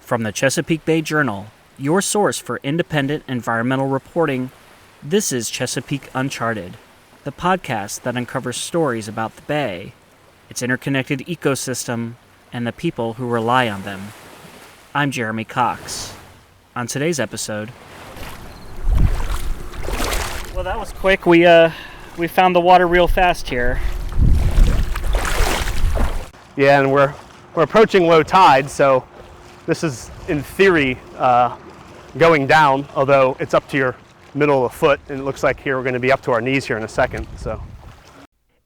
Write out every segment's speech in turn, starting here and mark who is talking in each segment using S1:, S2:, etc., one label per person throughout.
S1: From the Chesapeake Bay Journal, your source for independent environmental reporting, this is Chesapeake Uncharted, the podcast that uncovers stories about the bay, its interconnected ecosystem, and the people who rely on them. I'm Jeremy Cox. On today's episode... Well, that was quick. We found the water real fast here.
S2: Yeah, and we're approaching low tide, so this is, in theory, going down, although it's up to your middle of the foot, and it looks like here we're going to be up to our knees here in a second. So,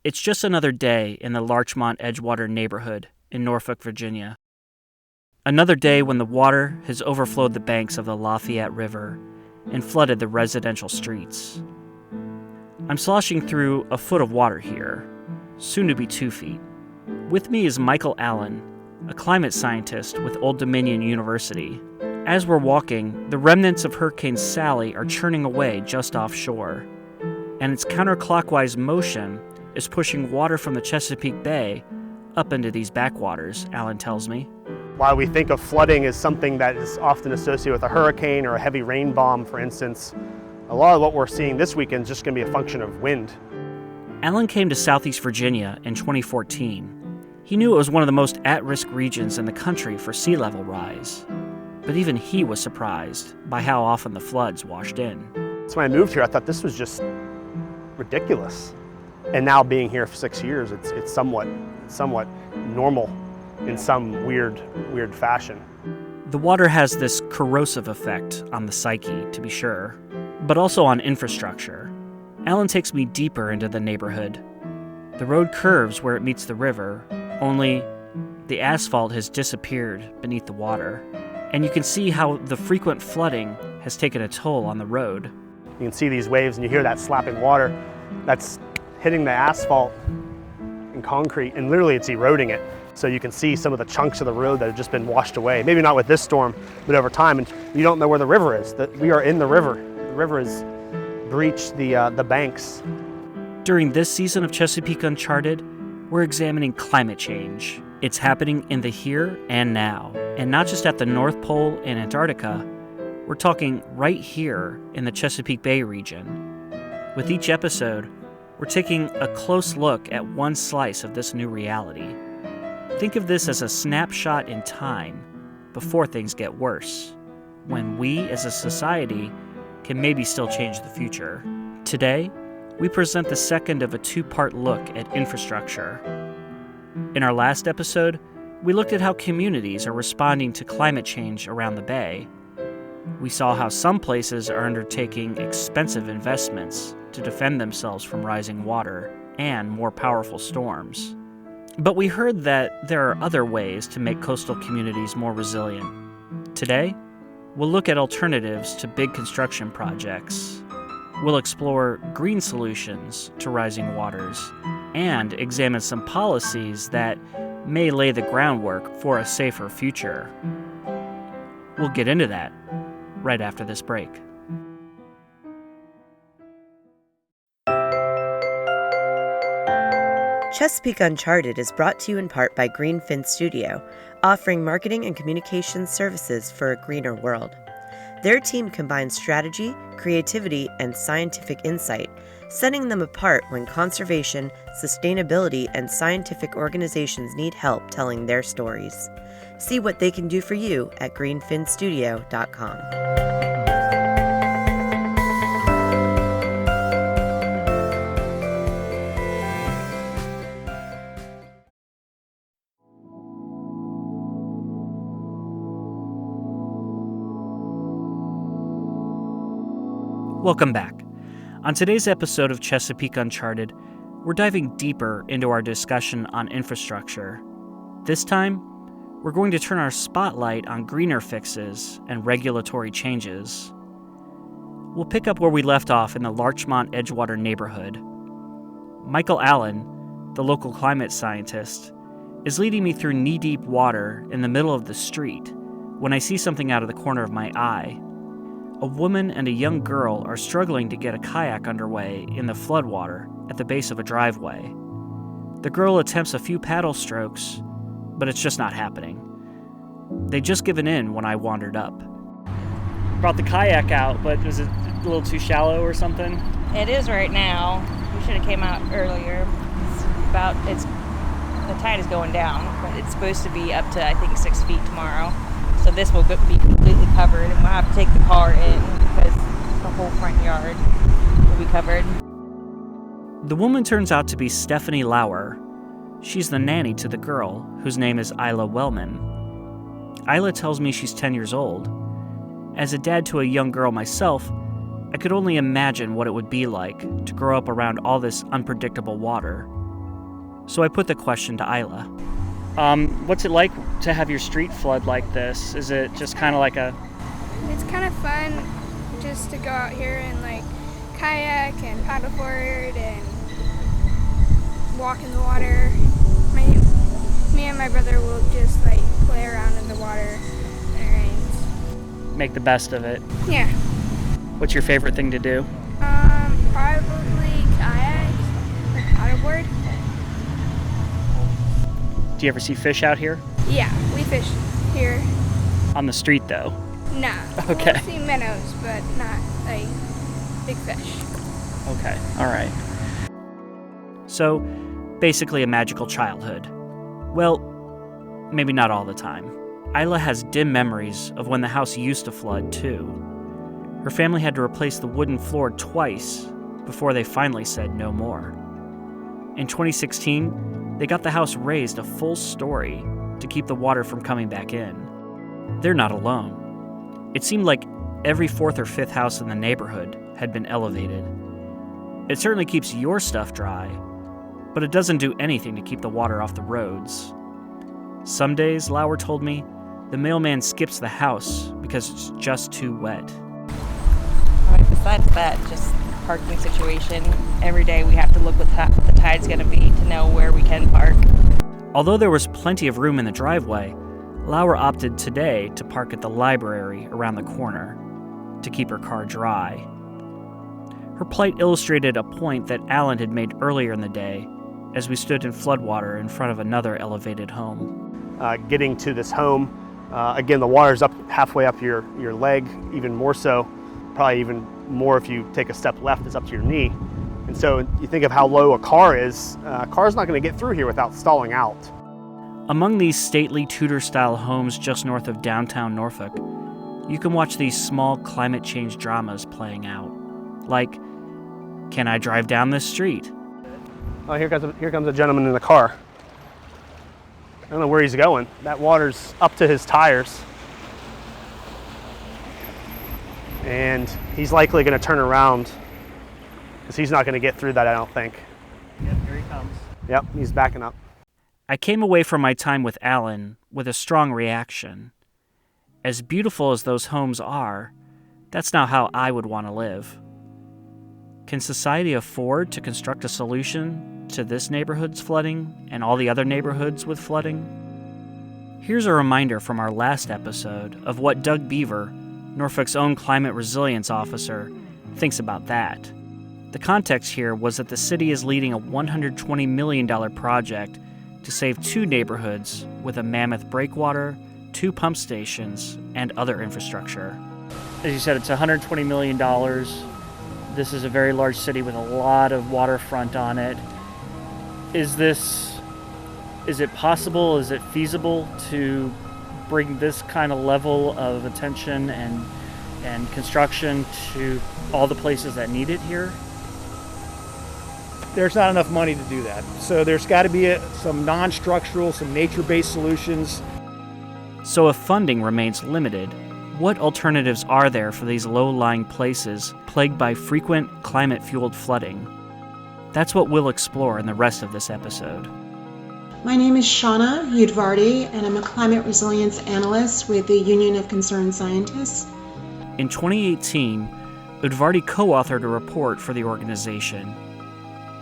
S1: it's just another day in the Larchmont Edgewater neighborhood in Norfolk, Virginia. Another day when the water has overflowed the banks of the Lafayette River and flooded the residential streets. I'm sloshing through a foot of water here, soon to be 2 feet. With me is Michael Allen, a climate scientist with Old Dominion University. As we're walking, the remnants of Hurricane Sally are churning away just offshore, and its counterclockwise motion is pushing water from the Chesapeake Bay up into these backwaters, Allen tells me.
S2: While we think of flooding as something that is often associated with a hurricane or a heavy rain bomb, for instance, a lot of what we're seeing this weekend is just going to be a function of wind.
S1: Allen came to Southeast Virginia in 2014. He knew it was one of the most at-risk regions in the country for sea level rise. But even he was surprised by how often the floods washed in.
S2: So when I moved here, I thought this was just ridiculous. And now being here for 6 years, it's somewhat normal in some weird fashion.
S1: The water has this corrosive effect on the psyche, to be sure, but also on infrastructure. Allen takes me deeper into the neighborhood. The road curves where it meets the river, only the asphalt has disappeared beneath the water, and you can see how the frequent flooding has taken a toll on the road.
S2: You can see these waves and you hear that slapping water that's hitting the asphalt and concrete, and literally it's eroding it. So you can see some of the chunks of the road that have just been washed away. Maybe not with this storm, but over time, and you don't know where the river is. We are in the river. The river has breached the banks.
S1: During this season of Chesapeake Uncharted, we're examining climate change. It's happening in the here and now, and not just at the North Pole and Antarctica. We're talking right here in the Chesapeake Bay region. With each episode, we're taking a close look at one slice of this new reality. Think of this as a snapshot in time before things get worse, when we as a society can maybe still change the future. Today, we present the second of a two-part look at infrastructure. In our last episode, we looked at how communities are responding to climate change around the bay. We saw how some places are undertaking expensive investments to defend themselves from rising water and more powerful storms. But we heard that there are other ways to make coastal communities more resilient. Today, we'll look at alternatives to big construction projects. We'll explore green solutions to rising waters and examine some policies that may lay the groundwork for a safer future. We'll get into that right after this break.
S3: Chesapeake Uncharted is brought to you in part by Greenfin Studio, offering marketing and communications services for a greener world. Their team combines strategy, creativity, and scientific insight, setting them apart when conservation, sustainability, and scientific organizations need help telling their stories. See what they can do for you at greenfinstudio.com.
S1: Welcome back. On today's episode of Chesapeake Uncharted, we're diving deeper into our discussion on infrastructure. This time, we're going to turn our spotlight on greener fixes and regulatory changes. We'll pick up where we left off in the Larchmont Edgewater neighborhood. Michael Allen, the local climate scientist, is leading me through knee-deep water in the middle of the street when I see something out of the corner of my eye. A woman and a young girl are struggling to get a kayak underway in the floodwater at the base of a driveway. The girl attempts a few paddle strokes, but it's just not happening. They'd just given in when I wandered up. Brought the kayak out, but was it a little too shallow or something?
S4: It is right now. We should have came out earlier. The tide is going down, but it's supposed to be up to, I think, 6 feet tomorrow. So this will be completely covered, and we'll have to take the car in because the whole front yard will be covered.
S1: The woman turns out to be Stephanie Lauer. She's the nanny to the girl, whose name is Isla Wellman. Isla tells me she's 10 years old. As a dad to a young girl myself, I could only imagine what it would be like to grow up around all this unpredictable water. So I put the question to Isla. What's it like to have your street flood like this? Is it just kind of like
S5: It's kind of fun just to go out here and like kayak and paddleboard and walk in the water. Me and my brother will just like play around in the water when it rains.
S1: make the best of it?
S5: Yeah.
S1: What's your favorite thing to do?
S5: Probably kayak or paddleboard.
S1: Do you ever see fish out here?
S5: Yeah, we fish here.
S1: On the street, though?
S5: Nah.
S1: Okay.
S5: We'll see minnows, but not like big fish.
S1: Okay, all right. So, basically a magical childhood. Well, maybe not all the time. Isla has dim memories of when the house used to flood, too. Her family had to replace the wooden floor twice before they finally said no more. In 2016, they got the house raised a full story to keep the water from coming back in. They're not alone. It seemed like every fourth or fifth house in the neighborhood had been elevated. It certainly keeps your stuff dry, but it doesn't do anything to keep the water off the roads. Some days, Lauer told me, the mailman skips the house because it's just too wet.
S4: Besides that, just parking situation. Every day we have to look what the tide's going to be to know where we can park.
S1: Although there was plenty of room in the driveway, Lauer opted today to park at the library around the corner to keep her car dry. Her plight illustrated a point that Alan had made earlier in the day as we stood in floodwater in front of another elevated home.
S2: Getting to this home, again, the water's up halfway up your leg, even more so, probably even more if you take a step left, it's up to your knee. And so you think of how low a car is, a car's not going to get through here without stalling out.
S1: Among these stately Tudor-style homes just north of downtown Norfolk, you can watch these small climate change dramas playing out. Like, can I drive down this street?
S2: Oh, here comes a gentleman in the car. I don't know where he's going. That water's up to his tires. And he's likely going to turn around because he's not going to get through that, I don't think.
S1: Yep, here he comes.
S2: Yep, he's backing up.
S1: I came away from my time with Alan with a strong reaction. As beautiful as those homes are, that's not how I would want to live. Can society afford to construct a solution to this neighborhood's flooding and all the other neighborhoods with flooding? Here's a reminder from our last episode of what Doug Beaver, Norfolk's own climate resilience officer, thinks about that. The context here was that the city is leading a $120 million project to save 2 neighborhoods with a mammoth breakwater, 2 pump stations, and other infrastructure. As you said, it's $120 million. This is a very large city with a lot of waterfront on it. Is it possible, is it feasible to bring this kind of level of attention and construction to all the places that need it here?
S6: There's not enough money to do that. So there's got to be some non-structural, some nature-based solutions.
S1: So if funding remains limited, what alternatives are there for these low-lying places plagued by frequent climate-fueled flooding? That's what we'll explore in the rest of this episode.
S7: My name is Shauna Udvardi, and I'm a climate resilience analyst with the Union of Concerned Scientists.
S1: In 2018, Udvardi co-authored a report for the organization.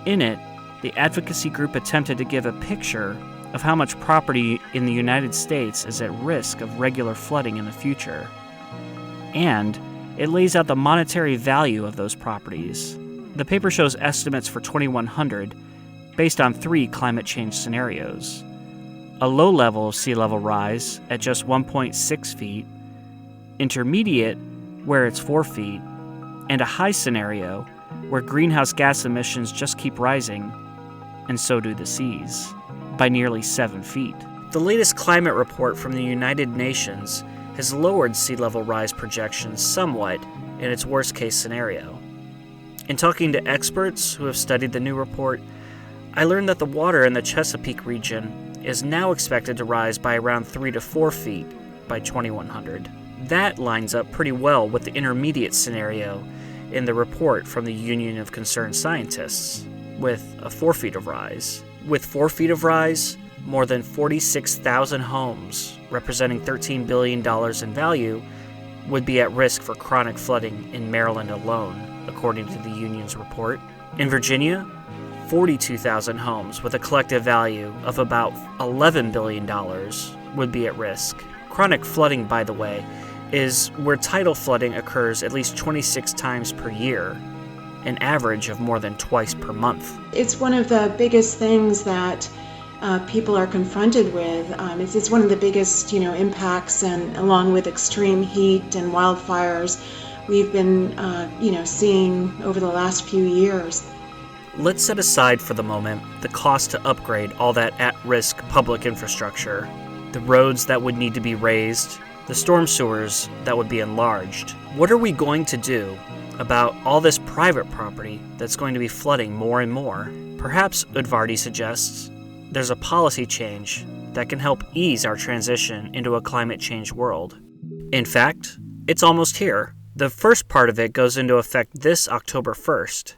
S1: In it, the advocacy group attempted to give a picture of how much property in the United States is at risk of regular flooding in the future. And it lays out the monetary value of those properties. The paper shows estimates for 2100 based on 3 climate change scenarios. a low level of sea level rise at just 1.6 feet, intermediate where it's 4 feet, and a high scenario where greenhouse gas emissions just keep rising, and so do the seas, by nearly 7 feet. The latest climate report from the United Nations has lowered sea level rise projections somewhat in its worst case scenario. In talking to experts who have studied the new report, I learned that the water in the Chesapeake region is now expected to rise by around 3 to 4 feet by 2100. That lines up pretty well with the intermediate scenario in the report from the Union of Concerned Scientists, with a 4 feet of rise. With 4 feet of rise, more than 46,000 homes, representing $13 billion in value, would be at risk for chronic flooding in Maryland alone, according to the union's report. In Virginia, 42,000 homes with a collective value of about $11 billion would be at risk. Chronic flooding, by the way, is where tidal flooding occurs at least 26 times per year, an average of more than twice per month.
S7: It's one of the biggest things that people are confronted with. It's one of the biggest, impacts, and along with extreme heat and wildfires we've been, seeing over the last few years.
S1: Let's set aside for the moment the cost to upgrade all that at-risk public infrastructure, the roads that would need to be raised, the storm sewers that would be enlarged. What are we going to do about all this private property that's going to be flooding more and more? Perhaps, Udvardy suggests, there's a policy change that can help ease our transition into a climate change world. In fact, it's almost here. The first part of it goes into effect this October 1st.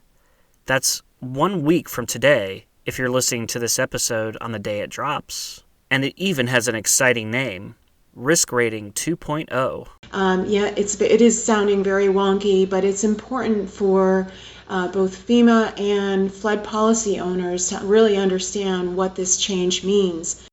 S1: That's 1 week from today, if you're listening to this episode on the day it drops. And it even has an exciting name, Risk Rating 2.0.
S7: It is sounding very wonky, but it's important for both FEMA and flood policy owners to really understand what this change means.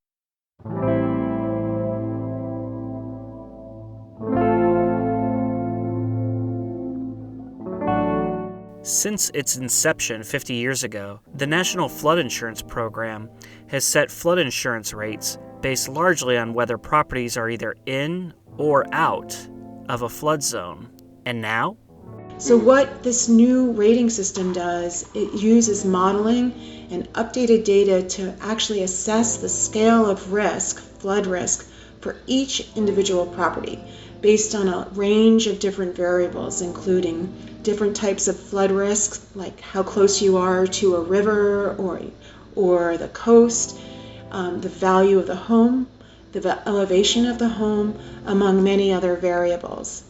S1: Since its inception 50 years ago, the National Flood Insurance Program has set flood insurance rates based largely on whether properties are either in or out of a flood zone. And now?
S7: So what this new rating system does, it uses modeling and updated data to actually assess the scale of risk, flood risk, for each individual property based on a range of different variables, including different types of flood risks, like how close you are to a river or the coast, the value of the home, the elevation of the home, among many other variables.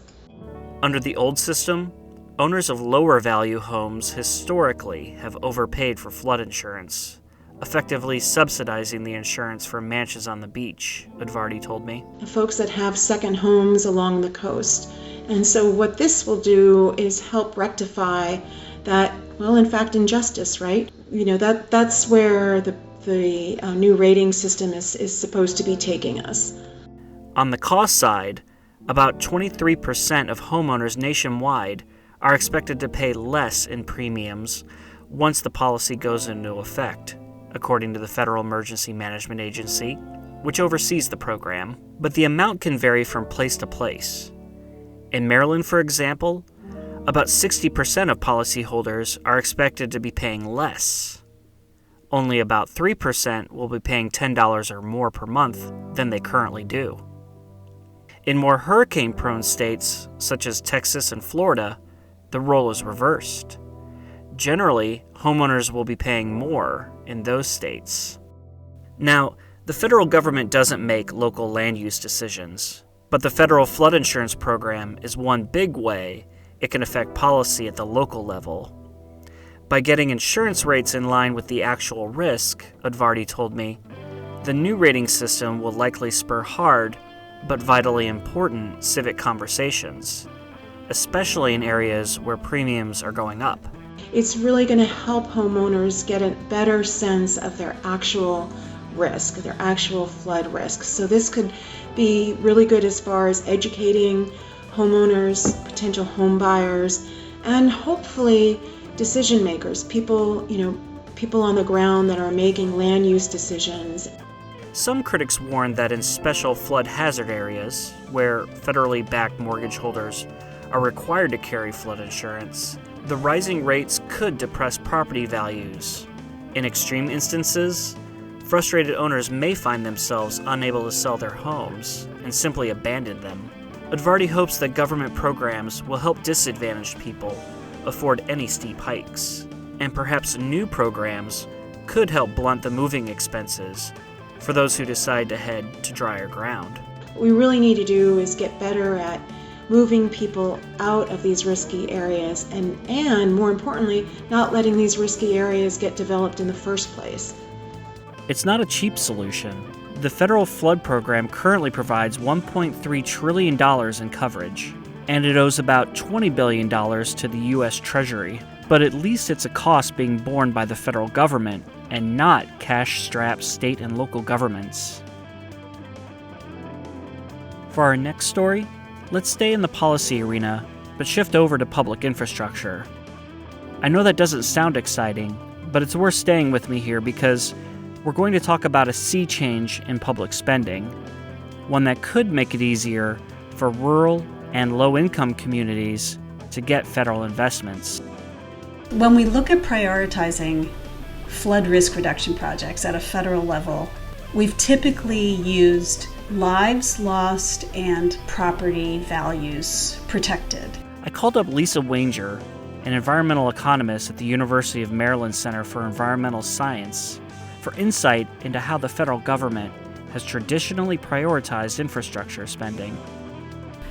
S1: Under the old system, owners of lower value homes historically have overpaid for flood insurance, effectively subsidizing the insurance for mansions on the beach, Udvardy told me.
S7: Folks that have second homes along the coast. And so what this will do is help rectify that, in fact, injustice, right? That's where the new rating system is supposed to be taking us.
S1: On the cost side, about 23% of homeowners nationwide are expected to pay less in premiums once the policy goes into effect, according to the Federal Emergency Management Agency, which oversees the program. But the amount can vary from place to place. In Maryland, for example, about 60% of policyholders are expected to be paying less. Only about 3% will be paying $10 or more per month than they currently do. In more hurricane-prone states, such as Texas and Florida, the role is reversed. Generally, homeowners will be paying more in those states. Now, the federal government doesn't make local land use decisions, but the federal flood insurance program is one big way it can affect policy at the local level. By getting insurance rates in line with the actual risk, Udvardy told me, the new rating system will likely spur hard but vitally important civic conversations, especially in areas where premiums are going up.
S7: It's really going to help homeowners get a better sense of their actual risk, their actual flood risk. So this could be really good as far as educating homeowners, potential home buyers, and hopefully decision makers, people on the ground that are making land use decisions.
S1: Some critics warn that in special flood hazard areas, where federally backed mortgage holders are required to carry flood insurance, the rising rates could depress property values. In extreme instances, frustrated owners may find themselves unable to sell their homes and simply abandon them. Udvardy hopes that government programs will help disadvantaged people afford any steep hikes, and perhaps new programs could help blunt the moving expenses for those who decide to head to drier ground.
S7: What we really need to do is get better at moving people out of these risky areas and more importantly, not letting these risky areas get developed in the first place.
S1: It's not a cheap solution. The federal flood program currently provides $1.3 trillion in coverage, and it owes about $20 billion to the U.S. Treasury. But at least it's a cost being borne by the federal government and not cash-strapped state and local governments. For our next story, let's stay in the policy arena, but shift over to public infrastructure. I know that doesn't sound exciting, but it's worth staying with me here because we're going to talk about a sea change in public spending, one that could make it easier for rural and low-income communities to get federal investments.
S8: When we look at prioritizing flood risk reduction projects at a federal level, we've typically used lives lost and property values protected.
S1: I called up Lisa Wanger, an environmental economist at the University of Maryland Center for Environmental Science, for insight into how the federal government has traditionally prioritized infrastructure spending.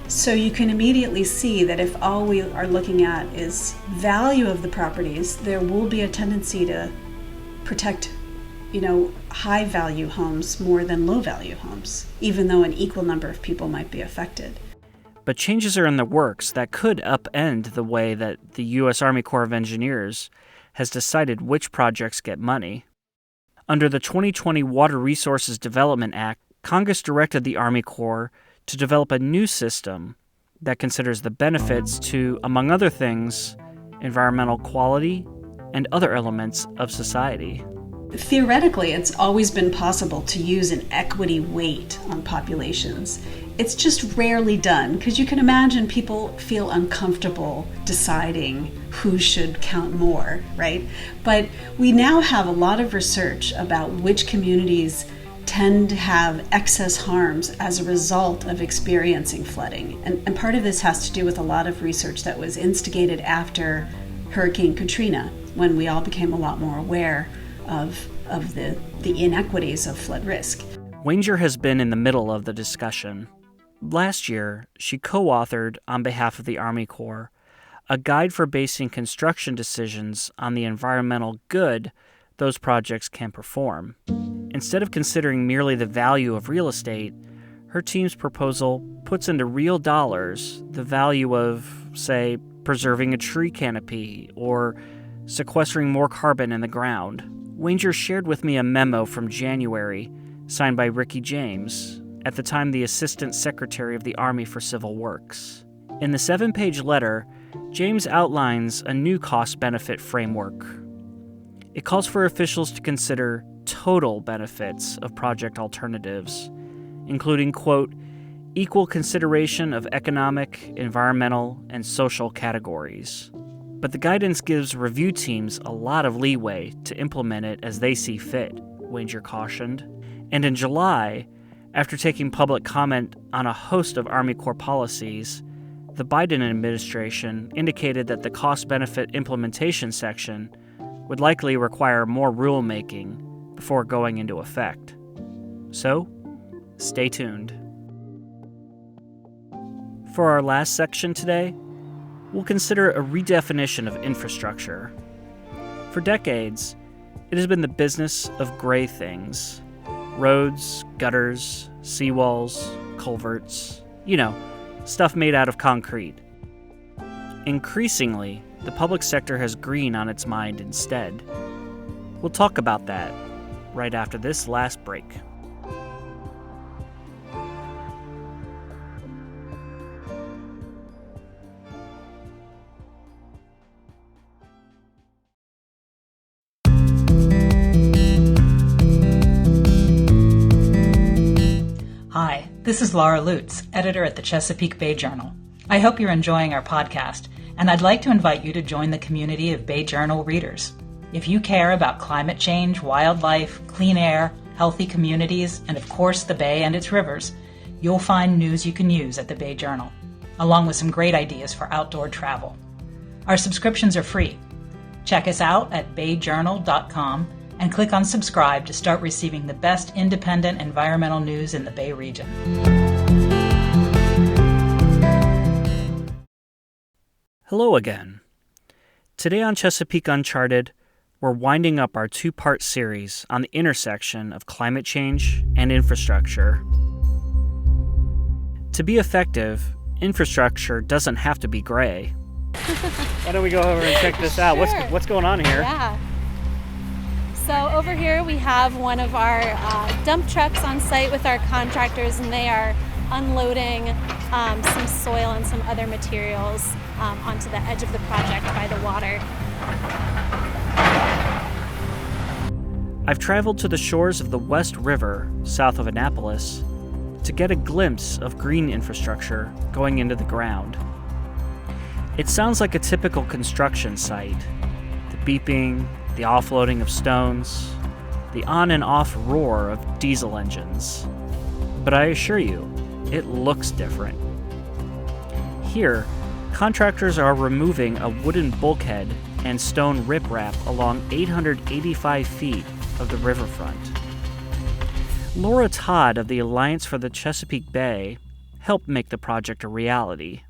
S8: So you can immediately see that if all we are looking at is value of the properties, there will be a tendency to protect, high value homes more than low value homes, even though an equal number of people might be affected.
S1: But changes are in the works that could upend the way that the U.S. Army Corps of Engineers has decided which projects get money. Under the 2020 Water Resources Development Act, Congress directed the Army Corps to develop a new system that considers the benefits to, among other things, environmental quality and other elements of society.
S8: Theoretically, it's always been possible to use an equity weight on populations. It's just rarely done because you can imagine people feel uncomfortable deciding who should count more, right? But we now have a lot of research about which communities tend to have excess harms as a result of experiencing flooding. And part of this has to do with a lot of research that was instigated after Hurricane Katrina, when we all became a lot more aware of the inequities of flood risk.
S1: Wanger has been in the middle of the discussion. Last year, she co-authored, on behalf of the Army Corps, a guide for basing construction decisions on the environmental good those projects can perform. Instead of considering merely the value of real estate, her team's proposal puts into real dollars the value of, say, preserving a tree canopy or sequestering more carbon in the ground. Wanger shared with me a memo from January signed by Ricky James, at the time the Assistant Secretary of the Army for Civil Works. In the 7-page letter, James outlines a new cost-benefit framework. It calls for officials to consider total benefits of project alternatives, including, quote, equal consideration of economic, environmental, and social categories. But the guidance gives review teams a lot of leeway to implement it as they see fit, Wanger cautioned. And in July, after taking public comment on a host of Army Corps policies, the Biden administration indicated that the cost-benefit implementation section would likely require more rulemaking before going into effect. So, stay tuned. For our last section today, we'll consider a redefinition of infrastructure. For decades, it has been the business of gray things. Roads, gutters, seawalls, culverts, stuff made out of concrete. Increasingly, the public sector has green on its mind instead. We'll talk about that right after this last break.
S9: This is Laura Lutz, editor at the Chesapeake Bay Journal. I hope you're enjoying our podcast, and I'd like to invite you to join the community of Bay Journal readers. If you care about climate change, wildlife, clean air, healthy communities, and of course the Bay and its rivers, you'll find news you can use at the Bay Journal, along with some great ideas for outdoor travel. Our subscriptions are free. Check us out at bayjournal.com and click on subscribe to start receiving the best independent environmental news in the Bay region.
S1: Hello again. Today on Chesapeake Uncharted, we're winding up our two-part series on the intersection of climate change and infrastructure. To be effective, infrastructure doesn't have to be gray. Why don't we go over and check this out?
S10: Sure.
S1: What's going on here?
S10: Yeah. So over here we have one of our dump trucks on site with our contractors, and they are unloading some soil and some other materials onto the edge of the project by the water.
S1: I've traveled to the shores of the West River, south of Annapolis, to get a glimpse of green infrastructure going into the ground. It sounds like a typical construction site. The beeping, the offloading of stones, the on and off roar of diesel engines. But I assure you, it looks different. Here, contractors are removing a wooden bulkhead and stone riprap along 885 feet of the riverfront. Laura Todd of the Alliance for the Chesapeake Bay helped make the project a reality.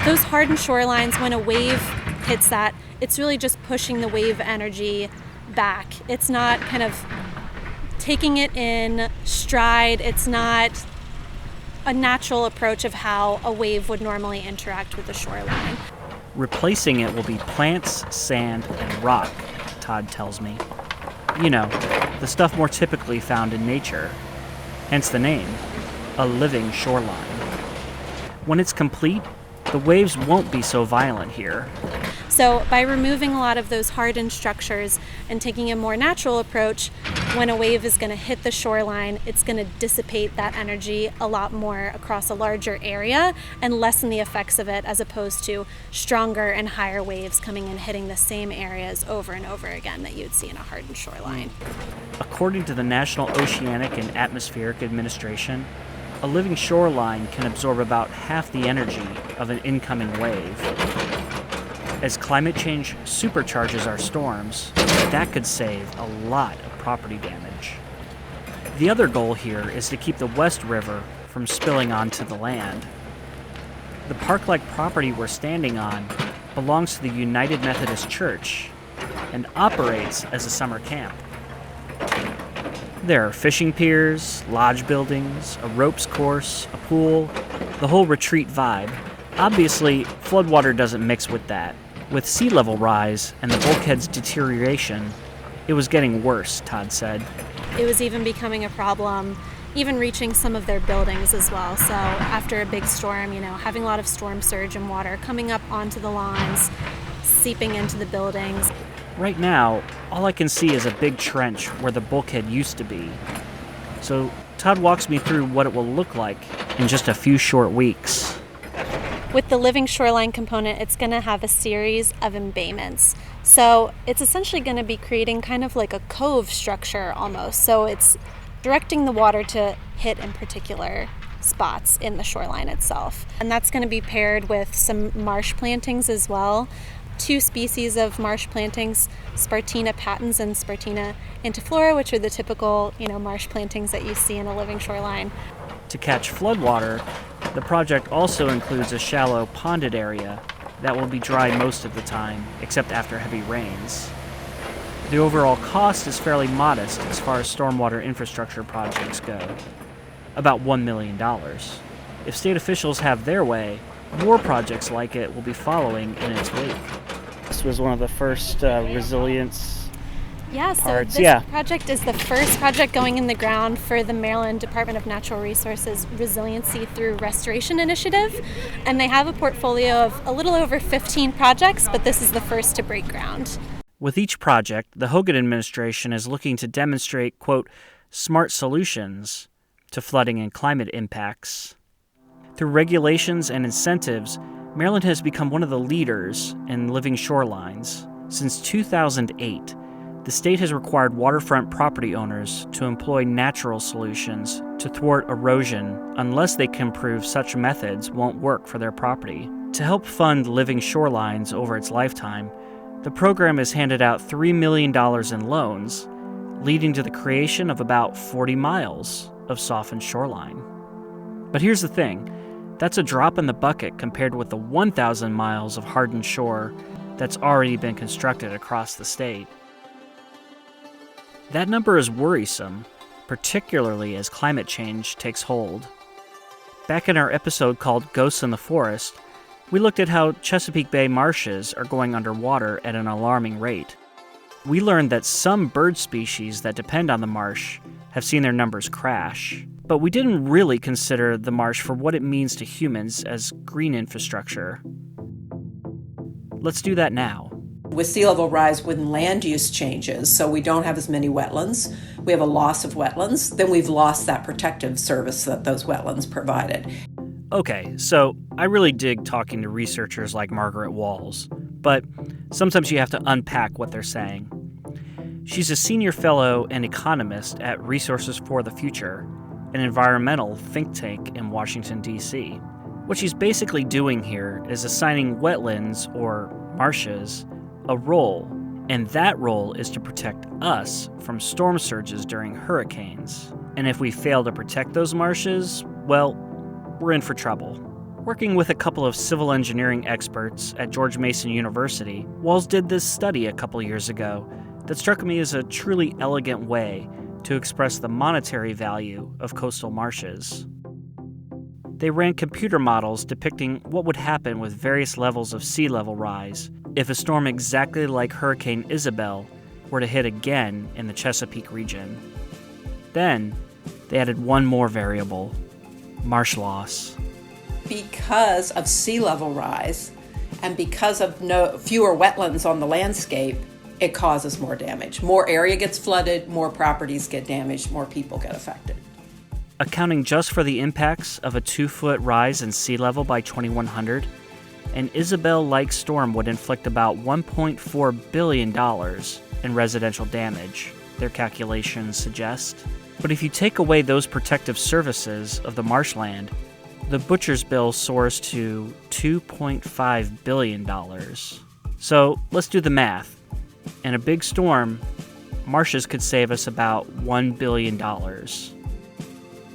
S10: Those hardened shorelines, when a wave hits that, it's really just pushing the wave energy back. It's not kind of taking it in stride. It's not a natural approach of how a wave would normally interact with the shoreline.
S1: Replacing it will be plants, sand, and rock, Todd tells me. You know, the stuff more typically found in nature. Hence the name, a living shoreline. When it's complete, the waves won't be so violent here.
S10: So by removing a lot of those hardened structures and taking a more natural approach, when a wave is going to hit the shoreline, it's going to dissipate that energy a lot more across a larger area and lessen the effects of it, as opposed to stronger and higher waves coming and hitting the same areas over and over again that you'd see in a hardened shoreline.
S1: According to the National Oceanic and Atmospheric Administration, a living shoreline can absorb about half the energy of an incoming wave. As climate change supercharges our storms, that could save a lot of property damage. The other goal here is to keep the West River from spilling onto the land. The park-like property we're standing on belongs to the United Methodist Church and operates as a summer camp. There are fishing piers, lodge buildings, a ropes course, a pool, the whole retreat vibe. Obviously, floodwater doesn't mix with that. With sea level rise and the bulkhead's deterioration, it was getting worse, Todd said.
S10: It was even becoming a problem, even reaching some of their buildings as well. So after a big storm, having a lot of storm surge and water coming up onto the lawns, seeping into the buildings.
S1: Right now, all I can see is a big trench where the bulkhead used to be. So Todd walks me through what it will look like in just a few short weeks.
S10: With the living shoreline component, it's going to have a series of embayments. So it's essentially going to be creating kind of like a cove structure almost. So it's directing the water to hit in particular spots in the shoreline itself. And that's going to be paired with some marsh plantings as well. 2 species of marsh plantings, Spartina patens and Spartina intiflora, which are the typical, marsh plantings that you see in a living shoreline.
S1: To catch floodwater, the project also includes a shallow ponded area that will be dry most of the time, except after heavy rains. The overall cost is fairly modest as far as stormwater infrastructure projects go, about $1 million. If state officials have their way, more projects like it will be following in its wake. This was one of the first resilience parts.
S10: So this project is the first project going in the ground for the Maryland Department of Natural Resources Resiliency Through Restoration Initiative. And they have a portfolio of a little over 15 projects, but this is the first to break ground.
S1: With each project, the Hogan administration is looking to demonstrate, quote, smart solutions to flooding and climate impacts. Through regulations and incentives, Maryland has become one of the leaders in living shorelines. Since 2008, the state has required waterfront property owners to employ natural solutions to thwart erosion unless they can prove such methods won't work for their property. To help fund living shorelines over its lifetime, the program has handed out $3 million in loans, leading to the creation of about 40 miles of softened shoreline. But here's the thing, that's a drop in the bucket compared with the 1,000 miles of hardened shore that's already been constructed across the state. That number is worrisome, particularly as climate change takes hold. Back in our episode called Ghosts in the Forest, we looked at how Chesapeake Bay marshes are going underwater at an alarming rate. We learned that some bird species that depend on the marsh have seen their numbers crash, but we didn't really consider the marsh for what it means to humans as green infrastructure. Let's do that now.
S11: With sea level rise, when land use changes, so we don't have as many wetlands, we have a loss of wetlands, then we've lost that protective service that those wetlands provided.
S1: Okay, so I really dig talking to researchers like Margaret Walls, but sometimes you have to unpack what they're saying. She's a senior fellow and economist at Resources for the Future, an environmental think tank in Washington, D.C. What she's basically doing here is assigning wetlands, or marshes, a role, and that role is to protect us from storm surges during hurricanes. And if we fail to protect those marshes, well, we're in for trouble. Working with a couple of civil engineering experts at George Mason University, Walls did this study a couple years ago that struck me as a truly elegant way to express the monetary value of coastal marshes. They ran computer models depicting what would happen with various levels of sea level rise if a storm exactly like Hurricane Isabel were to hit again in the Chesapeake region. Then, they added one more variable: marsh loss.
S11: Because of sea level rise and because of fewer wetlands on the landscape, it causes more damage. More area gets flooded, more properties get damaged, more people get affected.
S1: Accounting just for the impacts of a 2-foot rise in sea level by 2100, an Isabel-like storm would inflict about $1.4 billion in residential damage, their calculations suggest. But if you take away those protective services of the marshland, the butcher's bill soars to $2.5 billion. So let's do the math. In a big storm, marshes could save us about $1 billion.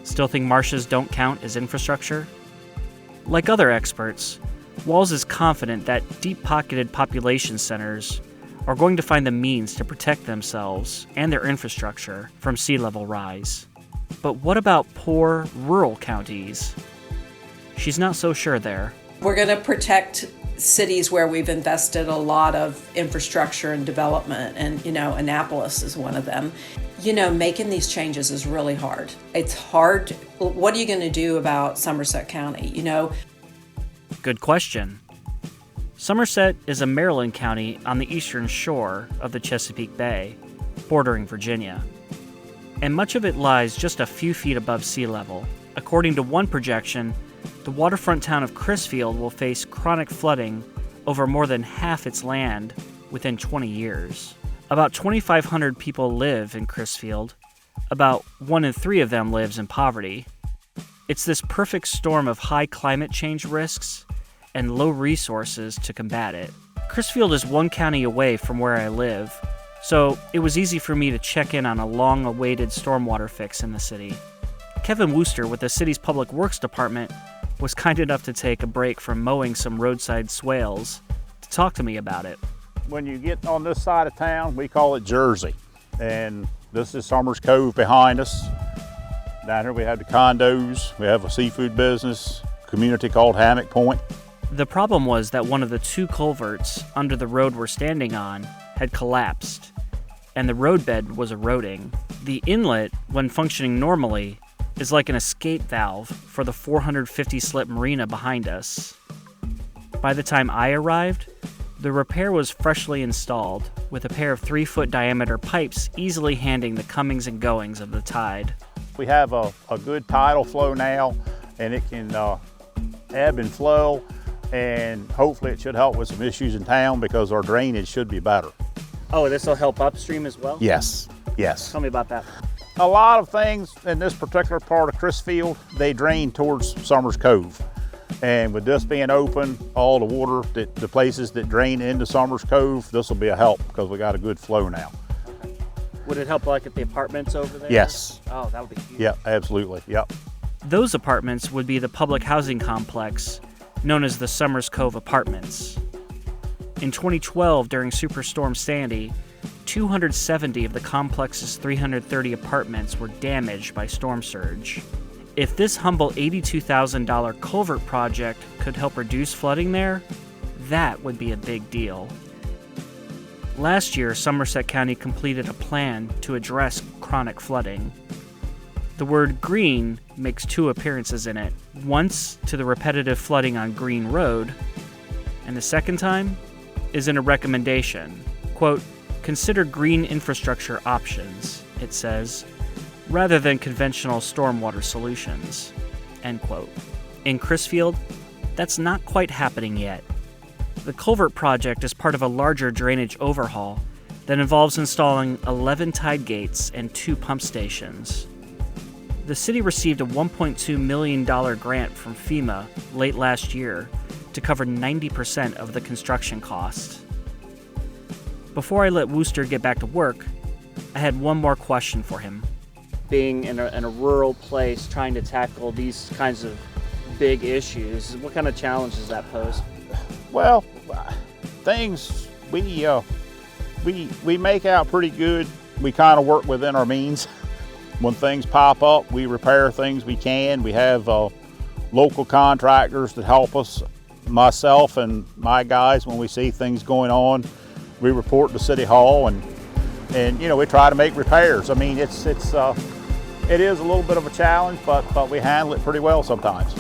S1: Still think marshes don't count as infrastructure? Like other experts, Walls is confident that deep-pocketed population centers are going to find the means to protect themselves and their infrastructure from sea level rise. But what about poor rural counties? She's not so sure there.
S11: We're going to protect cities where we've invested a lot of infrastructure and development, and Annapolis is one of them. Making these changes is really hard. It's hard. What are you going to do about Somerset County?
S1: Good question. Somerset is a Maryland county on the eastern shore of the Chesapeake Bay, bordering Virginia. And much of it lies just a few feet above sea level. According to one projection, the waterfront town of Crisfield will face chronic flooding over more than half its land within 20 years. About 2,500 people live in Crisfield. About 1 in 3 of them lives in poverty. It's this perfect storm of high climate change risks and low resources to combat it. Crisfield is 1 county away from where I live, so it was easy for me to check in on a long-awaited stormwater fix in the city. Kevin Wooster with the city's Public Works Department was kind enough to take a break from mowing some roadside swales to talk to me about it.
S12: When you get on this side of town, we call it Jersey. And this is Summers Cove behind us. Down here we have the condos, we have a seafood business, community called Hammock Point.
S1: The problem was that one of the 2 culverts under the road we're standing on had collapsed, and the roadbed was eroding. The inlet, when functioning normally, is like an escape valve for the 450-slip marina behind us. By the time I arrived, the repair was freshly installed, with a pair of 3-foot diameter pipes easily handling the comings and goings of the tide.
S12: We have a good tidal flow now, and it can ebb and flow, and hopefully it should help with some issues in town because our drainage should be better.
S1: Oh, this will help upstream as well?
S12: Yes, yes.
S1: Tell me about that.
S12: A lot of things in this particular part of Crisfield, they drain towards Summers Cove. And with this being open, all the water, the places that drain into Summers Cove, this will be a help because we got a good flow now.
S1: Okay. Would it help like at the apartments over there?
S12: Yes.
S1: Oh, that would be huge.
S12: Yep, absolutely, yep.
S1: Those apartments would be the public housing complex known as the Summers Cove Apartments. In 2012, during Superstorm Sandy, 270 of the complex's 330 apartments were damaged by storm surge. If this humble $82,000 culvert project could help reduce flooding there, that would be a big deal. Last year, Somerset County completed a plan to address chronic flooding. The word green makes two appearances in it, once to the repetitive flooding on Green Road, and the second time is in a recommendation. Quote, consider green infrastructure options, it says, rather than conventional stormwater solutions, end quote. In Crisfield, that's not quite happening yet. The culvert project is part of a larger drainage overhaul that involves installing 11 tide gates and 2 pump stations. The city received a $1.2 million grant from FEMA late last year to cover 90% of the construction cost. Before I let Wooster get back to work, I had one more question for him. Being in a rural place, trying to tackle these kinds of big issues, what kind of challenges does that pose?
S12: Well, things we make out pretty good. We kind of work within our means. When things pop up, we repair things we can. We have local contractors that help us. Myself and my guys, when we see things going on, we report to City Hall and you know, we try to make repairs. I mean, it is a little bit of a challenge, but we handle it pretty well sometimes.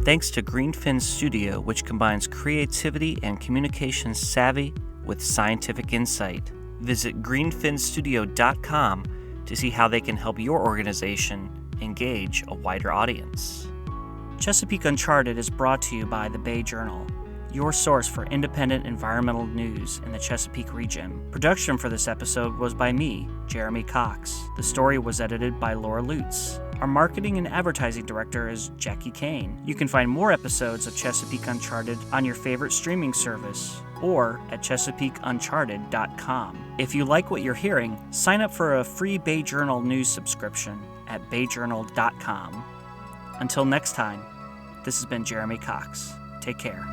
S1: Thanks to Greenfin Studio, which combines creativity and communication savvy with scientific insight. Visit greenfinstudio.com to see how they can help your organization engage a wider audience. Chesapeake Uncharted is brought to you by the Bay Journal, your source for independent environmental news in the Chesapeake region. Production for this episode was by me, Jeremy Cox. The story was edited by Laura Lutz. Our marketing and advertising director is Jackie Kane. You can find more episodes of Chesapeake Uncharted on your favorite streaming service or at ChesapeakeUncharted.com. If you like what you're hearing, sign up for a free Bay Journal news subscription at BayJournal.com. Until next time, this has been Jeremy Cox. Take care.